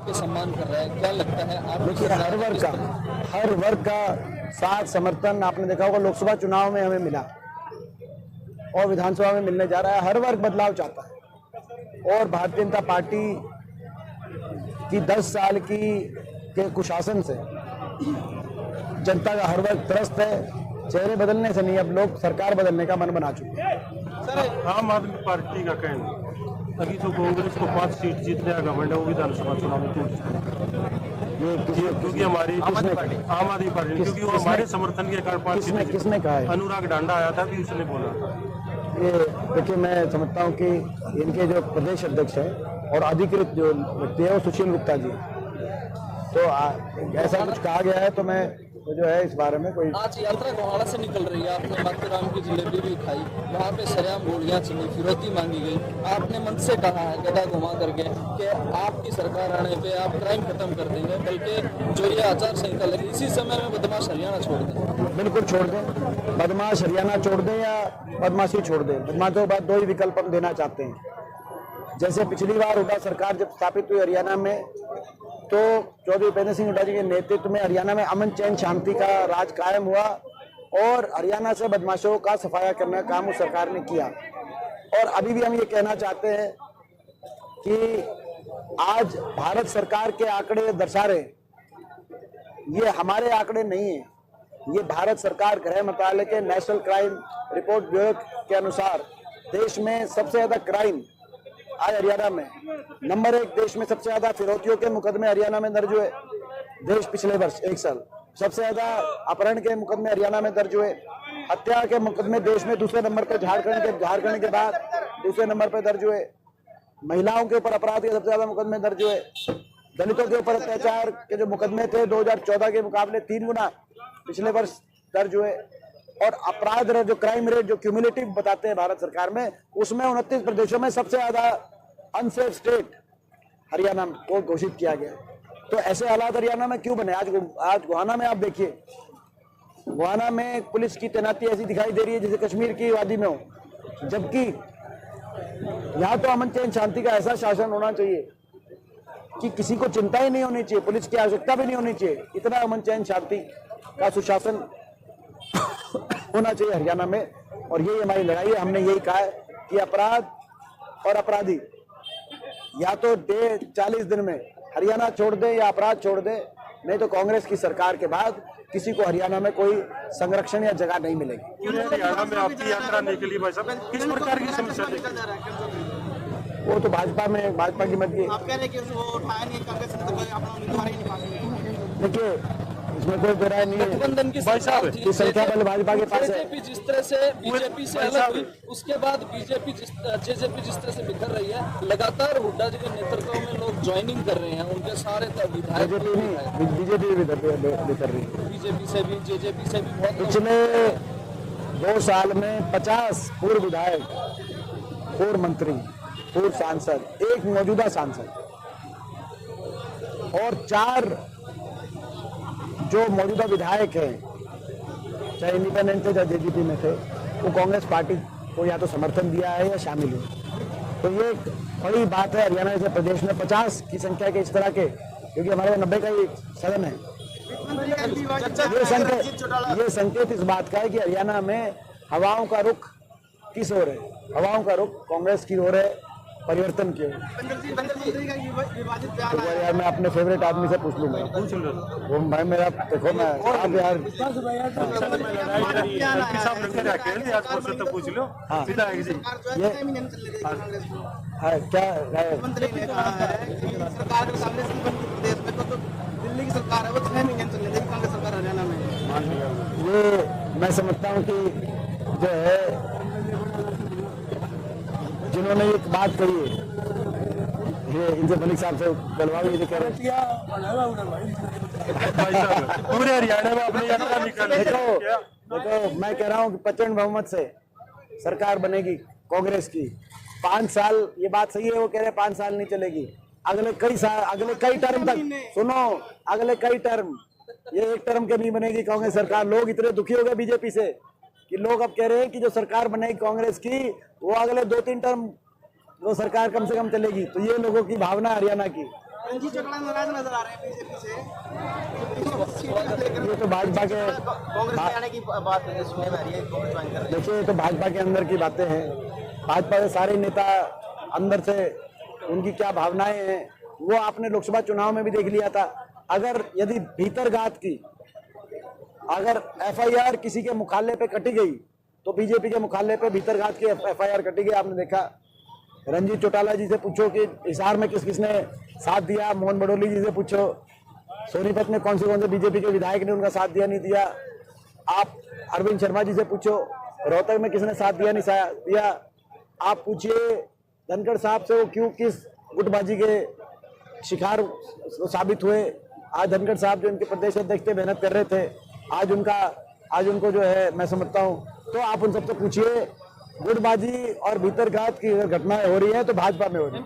आपके सम्मान कर रहा है, क्या लगता है आप? देखिए, हर वर्ग का साथ समर्थन आपने देखा होगा लोकसभा चुनाव में हमें मिला और विधानसभा में मिलने जा रहा है। हर वर्ग बदलाव चाहता है और भारतीय जनता पार्टी की 10 साल के कुशासन से जनता का हर वर्ग त्रस्त है। चेहरे बदलने से नहीं, अब लोग सरकार बदलने का मन बना चुके हैं। आम आदमी पार्टी का कहना अभी जो कांग्रेस को 5 सीट जीतने का घमंड है वो विधानसभा चुनाव में टूट जाएगा, क्योंकि हमारी आम आदमी पार्टी, क्योंकि वो हमारे समर्थन के कारण 5 सीट। किसने कहा है? अनुराग डांडा आया था भी, उसने बोला था। ये देखिए, मैं समझता हूँ कि इनके जो प्रदेश अध्यक्ष है और अधिकृत जो व्यक्ति है वो सुशील गुप्ता जी, तो ऐसा कुछ कहा गया है तो मैं तो जो है इस बारे में कोई। आज यात्रा गोहाड़ा से निकल रही है, आपने माथेराम की जलेबी भी खाई, वहाँ पे सरेआम गोलियां चली, फिरौती मांगी गई। आपने मंच से कहा है गदा घुमा करके कि आपकी सरकार आने पे आप क्राइम खत्म कर देंगे, बल्कि जो ये आचार संहिता लगी इसी समय में बदमाश हरियाणा छोड़ दें। बिल्कुल छोड़ दें, बदमाश हरियाणा छोड़ दें या बदमाशी छोड़ दें। बदमाशों के बाद 2 ही विकल्प हम देना चाहते हैं। जैसे पिछली बार हुड्डा सरकार जब स्थापित हुई हरियाणा में, तो चौधरी भूपेंद्र सिंह हुड्डा जी के नेतृत्व में हरियाणा में अमन चैन शांति का राज कायम हुआ और हरियाणा से बदमाशों का सफाया करने का काम उस सरकार ने किया। और अभी भी हम ये कहना चाहते हैं कि आज भारत सरकार के आंकड़े दर्शा रहे, ये हमारे आंकड़े नहीं है, ये भारत सरकार गृह मंत्रालय के नेशनल क्राइम रिपोर्ट ब्यूरो के अनुसार देश में सबसे ज्यादा क्राइम आज हरियाणा में नंबर 1, देश में सबसे ज्यादा फिरौतियों के मुकदमे हरियाणा में दर्ज हुए देश पिछले वर्ष 1 साल। सबसे ज्यादा अपहरण के मुकदमे हरियाणा में दर्ज हुए। हत्या के मुकदमे देश में दूसरे नंबर पर, झारखंड के बाद दूसरे नंबर पर दर्ज हुए। महिलाओं के ऊपर अपराध के सबसे ज्यादा मुकदमे दर्ज हुए। दलितों के ऊपर अत्याचार के जो मुकदमे थे 2014 के मुकाबले 3 गुना पिछले वर्ष दर्ज हुए। और अपराध रेट, जो क्राइम रेट जो क्यूमुलेटिव बताते हैं भारत सरकार में, उसमें 29 प्रदेशों में सबसे ज्यादा अनसेफ स्टेट हरियाणा को घोषित किया गया। तो ऐसे हालात हरियाणा में क्यों बने? आज गोहाना में आप देखिए, गोहाना में पुलिस की तैनाती ऐसी दिखाई दे रही है जैसे कश्मीर की वादी में हो, जबकि यहाँ तो अमन चैन शांति का ऐसा शासन होना चाहिए कि किसी को चिंता ही नहीं होनी चाहिए, पुलिस की आवश्यकता भी नहीं होनी चाहिए। इतना अमन चैन शांति का सुशासन होना चाहिए हरियाणा में। और यही हमारी लड़ाई है। हमने यही कहा है कि अपराध और अपराधी या तो 40 दिन में हरियाणा छोड़ दे या अपराध छोड़ दे, नहीं तो कांग्रेस की सरकार के बाद किसी को हरियाणा में कोई संरक्षण या जगह नहीं मिलेगी। हरियाणा में आपकी यात्रा निकली भाई साहब, किस प्रकार की समस्या देखी? वो तो भाजपा की मत की। देखिए, इसमें कोई बुराई नहीं है। गठबंधन की संख्या बल भाजपा के पास है। जेजेपी जिस तरह से बीजेपी से अलग हुई, उसके बाद जेजेपी जिस तरह से बिखर रही है, लगातार हुड्डा जी के नेतृत्व में लोग ज्वाइनिंग कर रहे हैं, उनके सारे विधायक बीजेपी भी बिखर रही है। बीजेपी से भी जेजेपी से भी बहुत। पिछले 2 साल में 50 पूर्व विधायक, पूर्व मंत्री, पूर्व सांसद, 1 मौजूदा सांसद और 4 जो मौजूदा विधायक हैं, चाहे इंडिपेंडेंट थे चाहे जेजेपी में थे, वो कांग्रेस पार्टी को या तो समर्थन दिया है या शामिल हुए। तो ये एक बड़ी बात है हरियाणा जैसे प्रदेश में 50 की संख्या के इस तरह के, क्योंकि हमारे 90 का ही सदन है। ये संकेत इस बात का है कि हरियाणा में हवाओं का रुख किस ओर है? हवाओं का रुख कांग्रेस की ओर है, परिवर्तन की ओर। तो यार मैं अपने फेवरेट आदमी से पूछ लूंगा, वो भाई मेरा देखो मैं आप यार पूछ लो। हाँ, ये क्या मंत्री ने कहा है कि सरकार के सामने प्रदेश में तो दिल्ली की सरकार है, वो 6 महीने चल रही है कांग्रेस सरकार हरियाणा में। ये मैं समझता हूँ कि जो है जिन्होंने एक बात कही है, ये इनसे मलिक साहब से गलवावी ये कह रहे पूरे हरियाणा में अपनी यात्रा निकाल। देखो मैं कह रहा हूँ कि प्रचंड बहुमत से सरकार बनेगी कांग्रेस की। 5 साल, ये बात सही है, वो कह रहे 5 साल नहीं चलेगी, अगले कई टर्म तक। सुनो, अगले कई टर्म, ये 1 टर्म के नहीं बनेगी कांग्रेस सरकार। लोग इतने दुखी हो गए बीजेपी से कि लोग अब कह रहे हैं कि जो सरकार बनेगी कांग्रेस की, वो अगले 2-3 टर्म वो सरकार कम से कम चलेगी। तो ये लोगों की भावना हरियाणा की, रंजीत चौटाला नाराज नजर आ रहे हैं बीजेपी से। ये तो भाजपा के कांग्रेस में आने की बात सुनने में आ रही है, कांग्रेस ज्वाइन कर रहे हैं। देखिए, ये तो भाजपा के अंदर की बातें हैं। भाजपा के सारे नेता अंदर से उनकी क्या भावनाएं हैं वो आपने लोकसभा चुनाव में भी देख लिया था। अगर यदि भीतरघात की अगर FIR किसी के मुखाले पे कटी गई तो बीजेपी के मुखाले पे भीतरघात की FIR कटी गई। आपने देखा, रंजीत चौटाला जी से पूछो कि हिसार में किस किसने साथ दिया, मोहन बडोली जी से पूछो सोनीपत में कौन से बीजेपी के विधायक ने उनका साथ दिया नहीं दिया। आप अरविंद शर्मा जी से पूछो रोहतक में किसने साथ दिया नहीं दिया। आप पूछिए धनखड़ साहब से वो क्यों किस गुटबाजी के शिकार साबित हुए। आज धनखड़ साहब जो इनके प्रदेश अध्यक्ष थे, मेहनत कर रहे थे, आज उनको जो है मैं समझता हूँ। तो आप उन सबसे पूछिए, गुटबाजी और भीतरघात की अगर घटनाएं हो रही है तो भाजपा में हो रही है।